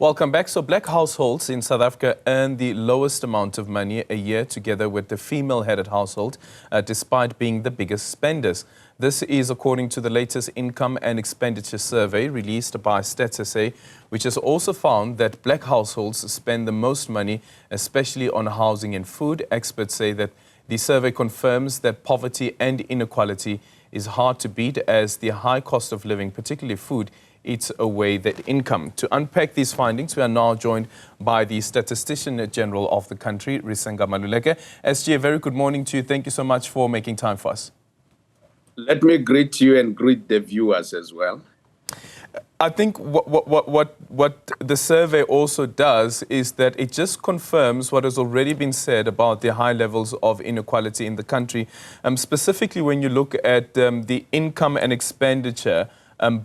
Welcome back. So black households in South Africa earn the lowest amount of money a year together with the female-headed household, despite being the biggest spenders. This is according to the latest Income and Expenditure Survey released by StatsSA, which has also found that black households spend the most money, especially on housing and food. Experts say that the survey confirms that poverty and inequality is hard to beat as the high cost of living, particularly food, eats away the income. To unpack these findings, we are now joined by the Statistician-General of the country, Risenga Maluleke. SG, a very good morning to you. Thank you so much for making time for us. Let me greet you and greet the viewers as well. I think what the survey also does is that it just confirms what has already been said about the high levels of inequality in the country. Specifically, when you look at the income and expenditure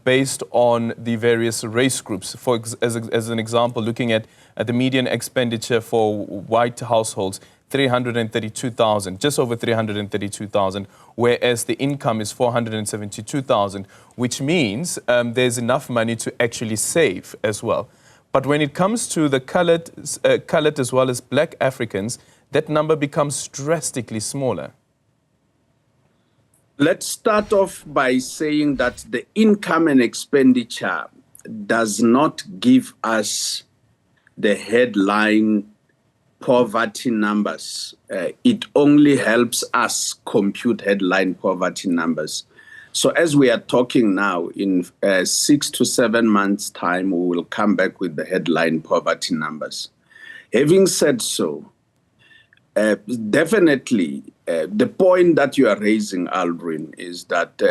based on the various race groups. As an example, looking at the median expenditure for white households, 332,000, just over 332,000, whereas the income is 472,000, which means there's enough money to actually save as well. But when it comes to the colored as well as black Africans, that number becomes drastically smaller. Let's start off by saying that the income and expenditure does not give us the headline poverty numbers. It only helps us compute headline poverty numbers. So as we are talking now, in 6 to 7 months' time, we will come back with the headline poverty numbers. Having said so, definitely, the point that you are raising, Aldrin, is that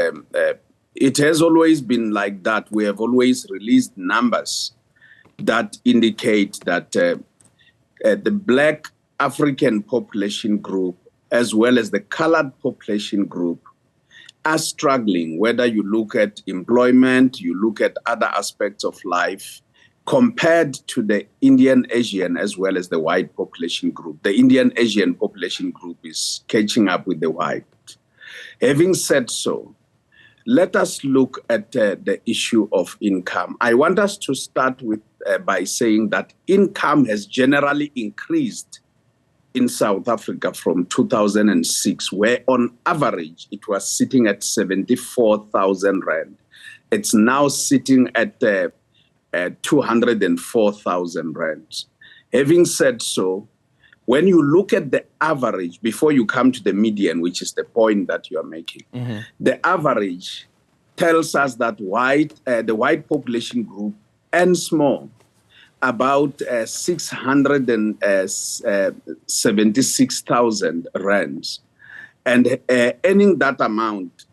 it has always been like that. We have always released numbers that indicate that the black African population group, as well as the colored population group, are struggling, whether you look at employment, you look at other aspects of life, compared to the Indian Asian as well as the white population group. The Indian Asian population group is catching up with the white. Having said so, let us look at the issue of income. I want us to start with by saying that income has generally increased in South Africa from 2006, where on average it was sitting at 74,000 rand. It's now sitting at 204,000 rands. Having said so, when you look at the average, before you come to the median, which is the point that you are making, the average tells us that the white population group earns more, about 676,000 rands. And earning that amount,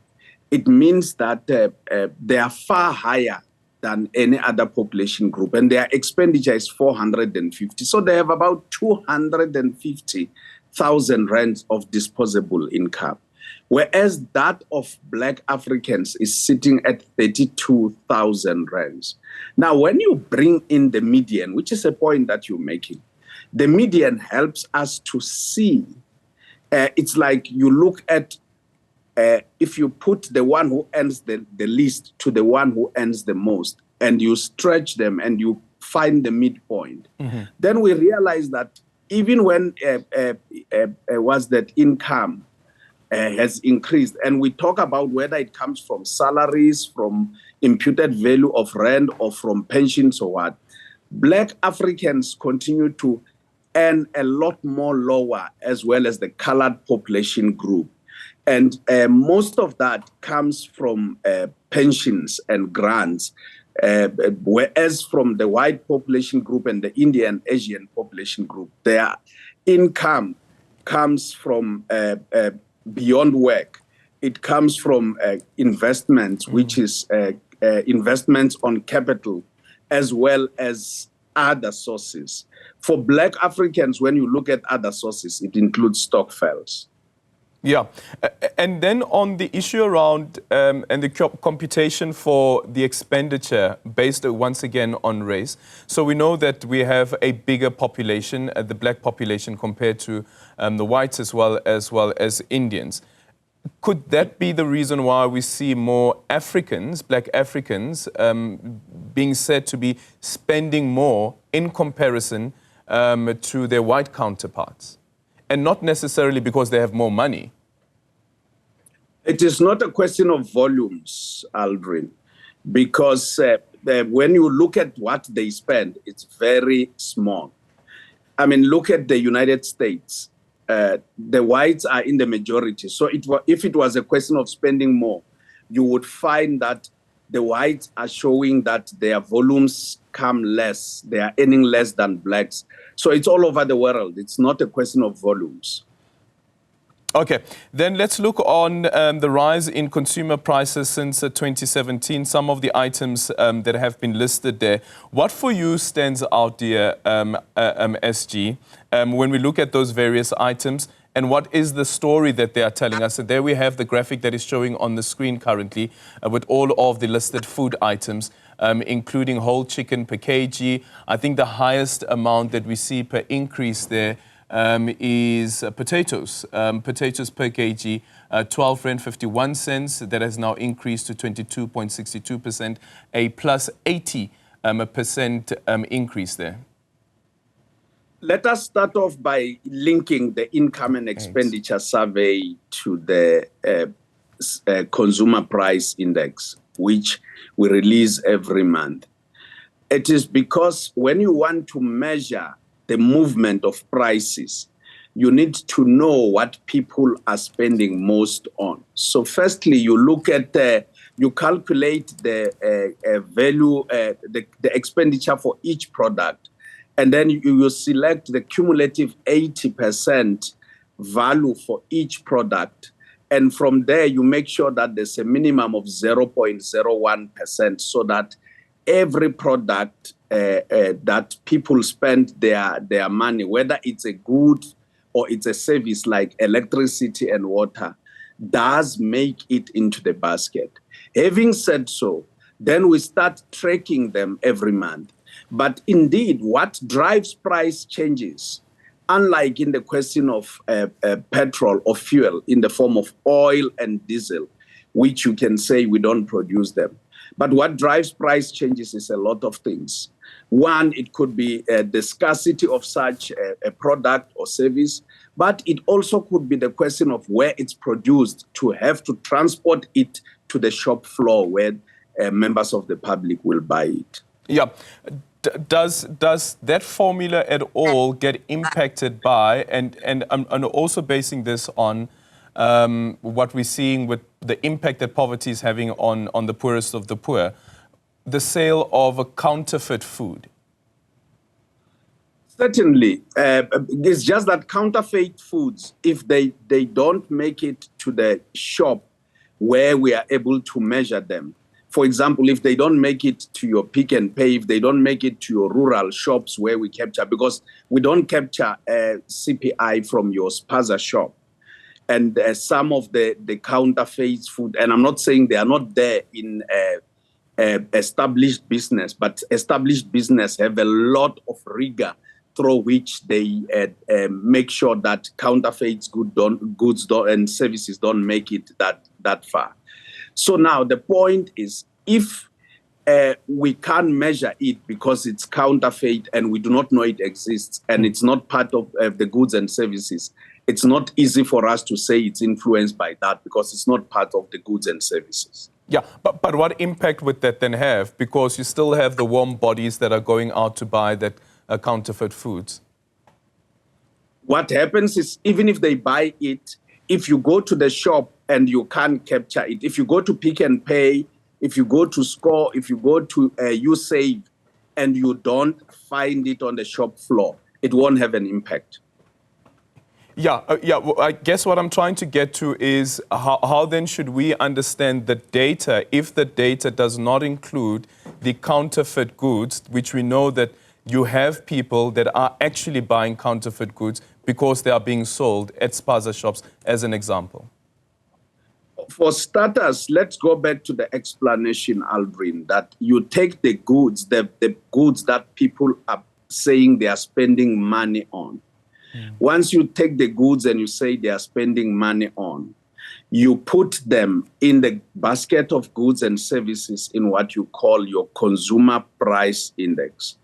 it means that they are far higher than any other population group, and their expenditure is 450. So they have about 250,000 rands of disposable income, whereas that of black Africans is sitting at 32,000 rands. Now, when you bring in the median, which is a point that you're making, the median helps us to see. It's like you look at if you put the one who earns the least to the one who earns the most, and you stretch them and you find the midpoint, then we realize that even when was that income has increased, and we talk about whether it comes from salaries, from imputed value of rent, or from pensions or what, black Africans continue to earn a lot more lower, as well as the colored population group. And most of that comes from pensions and grants, whereas from the white population group and the Indian Asian population group, their income comes from beyond work. It comes from investments, which is investments on capital, as well as other sources. For black Africans, when you look at other sources, it includes stokvels. Yeah, and then on the issue around and the computation for the expenditure based once again on race. So we know that we have a bigger population, the black population, compared to the whites as well as Indians. Could that be the reason why we see more Africans, black Africans, being said to be spending more in comparison to their white counterparts? And not necessarily because they have more money. It is not a question of volumes, Aldrin, because when you look at what they spend, it's very small. I mean, look at the United States. The whites are in the majority. So if it was a question of spending more, you would find that the whites are showing that their volumes come less. They are earning less than blacks. So it's all over the world. It's not a question of volumes. Okay, then let's look on the rise in consumer prices since 2017, some of the items that have been listed there. What for you stands out, dear SG, when we look at those various items, and what is the story that they are telling us? So there we have the graphic that is showing on the screen currently with all of the listed food items, including whole chicken per kg. I think the highest amount that we see per increase there is potatoes. Potatoes per kg, 12 Rand 51 cents. That has now increased to 22.62%, a plus 80% increase there. Let us start off by linking the Income and Expenditure Survey to the Consumer Price Index, which we release every month. It is because when you want to measure the movement of prices, you need to know what people are spending most on. So firstly, you look at, you calculate the value, the expenditure for each product, and then you will select the cumulative 80% value for each product. And from there, you make sure that there's a minimum of 0.01% so that every product that people spend their money, whether it's a good or it's a service like electricity and water, does make it into the basket. Having said so, then we start tracking them every month. But indeed, what drives price changes, unlike in the question of petrol or fuel in the form of oil and diesel, which you can say we don't produce them. But what drives price changes is a lot of things. One, it could be the scarcity of such a product or service, but it also could be the question of where it's produced, to have to transport it to the shop floor where members of the public will buy it. Yeah. Does that formula at all get impacted by, and I'm also basing this on what we're seeing with the impact that poverty is having on the poorest of the poor, the sale of a counterfeit food? Certainly. It's just that counterfeit foods, if they don't make it to the shop where we are able to measure them, for example, if they don't make it to your Pick and Pay, if they don't make it to your rural shops where we capture, because we don't capture CPI from your spaza shop. And some of the counterfeit food, and I'm not saying they are not there in established business, but established business have a lot of rigor through which they make sure that counterfeit goods and services don't make it that far. So now the point is, if we can't measure it because it's counterfeit and we do not know it exists and it's not part of the goods and services, it's not easy for us to say it's influenced by that because it's not part of the goods and services. Yeah, but what impact would that then have? Because you still have the warm bodies that are going out to buy that counterfeit foods. What happens is, even if they buy it, if you go to the shop and you can't capture it, if you go to Pick and Pay, if you go to Score, if you go to USave, and you don't find it on the shop floor, it won't have an impact. Yeah. Well, I guess what I'm trying to get to is how then should we understand the data if the data does not include the counterfeit goods, which we know that you have people that are actually buying counterfeit goods because they are being sold at spaza shops, as an example? For starters, let's go back to the explanation, Aldrin, that you take the goods, the goods that people are saying they are spending money on. Once you take the goods and you say they are spending money on, you put them in the basket of goods and services in what you call your consumer price index.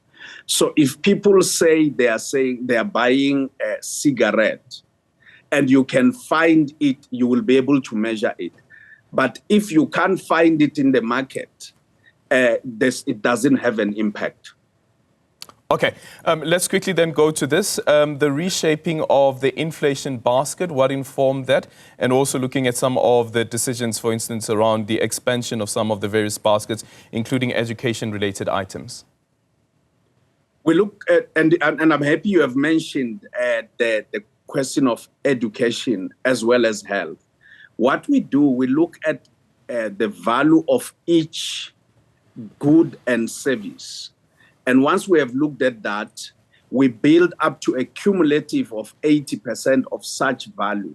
So if people say they are buying a cigarette and you can find it, you will be able to measure it. But if you can't find it in the market, it doesn't have an impact. Okay, let's quickly then go to this. The reshaping of the inflation basket, what informed that? And also looking at some of the decisions, for instance, around the expansion of some of the various baskets, including education-related items. We look at, and I'm happy you have mentioned the question of education as well as health. What we do, we look at the value of each good and service. And once we have looked at that, we build up to a cumulative of 80% of such value.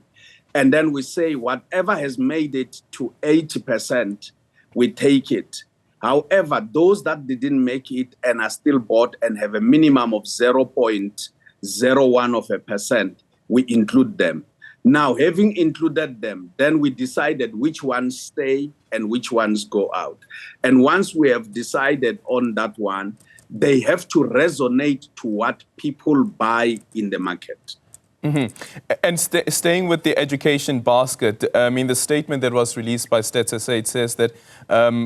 And then we say whatever has made it to 80%, we take it. However, those that didn't make it and are still bought and have a minimum of 0.01%, we include them. Now, having included them, then we decided which ones stay and which ones go out. And once we have decided on that one, they have to resonate to what people buy in the market. Mm-hmm. And staying with the education basket, I mean, the statement that was released by StatsSA, it says that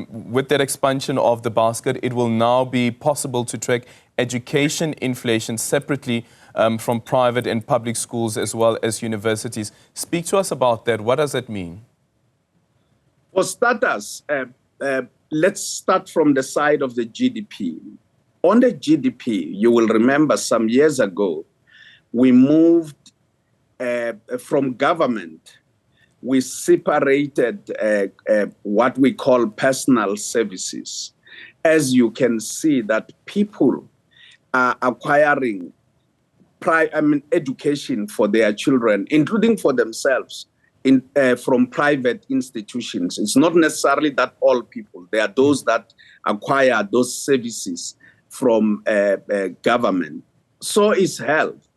with that expansion of the basket, it will now be possible to track education inflation separately from private and public schools as well as universities. Speak to us about that. What does that mean? For starters, let's start from the side of the GDP. On the GDP, you will remember some years ago, we moved from government. We separated what we call personal services. As you can see that people are acquiring education for their children, including for themselves, from private institutions. It's not necessarily that all people. There are those that acquire those services from government. So is health.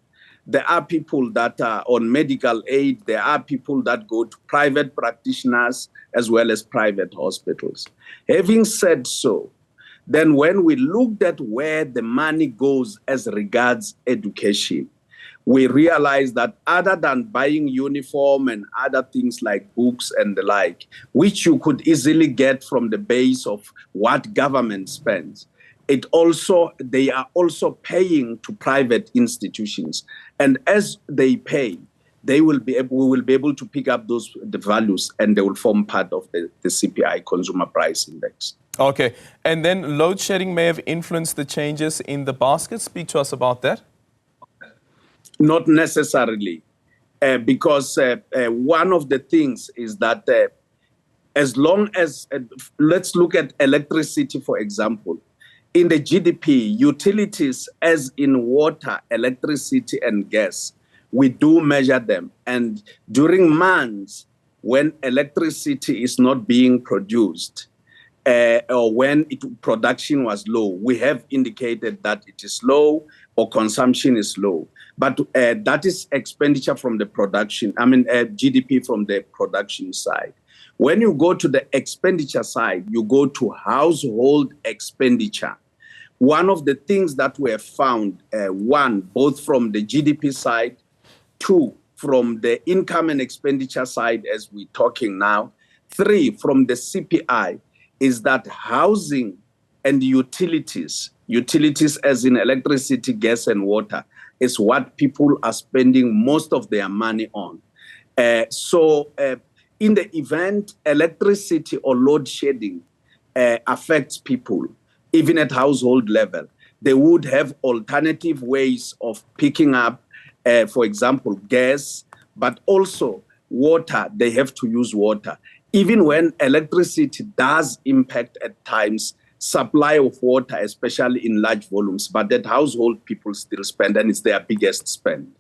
There are people that are on medical aid. There are people that go to private practitioners as well as private hospitals. Having said so, then when we looked at where the money goes as regards education, we realized that other than buying uniform and other things like books and the like, which you could easily get from the base of what government spends, they are also paying to private institutions. And as they pay, we will be able to pick up the values, and they will form part of the CPI Consumer Price Index. Okay. And then load shedding may have influenced the changes in the basket. Speak to us about that. Not necessarily, because one of the things is that as long as, let's look at electricity, for example. In the GDP, utilities as in water, electricity, and gas, we do measure them. And during months when electricity is not being produced, or when production was low, we have indicated that it is low or consumption is low. But that is expenditure from the production, GDP from the production side. When you go to the expenditure side, you go to household expenditure. One of the things that we have found, one, both from the GDP side, two, from the income and expenditure side as we're talking now, three, from the CPI, is that housing and utilities as in electricity, gas, and water, is what people are spending most of their money on. So in the event electricity or load shedding affects people, even at household level, they would have alternative ways of picking up, for example, gas, but also water. They have to use water. Even when electricity does impact at times, supply of water, especially in large volumes, but that household people still spend, and it's their biggest spend.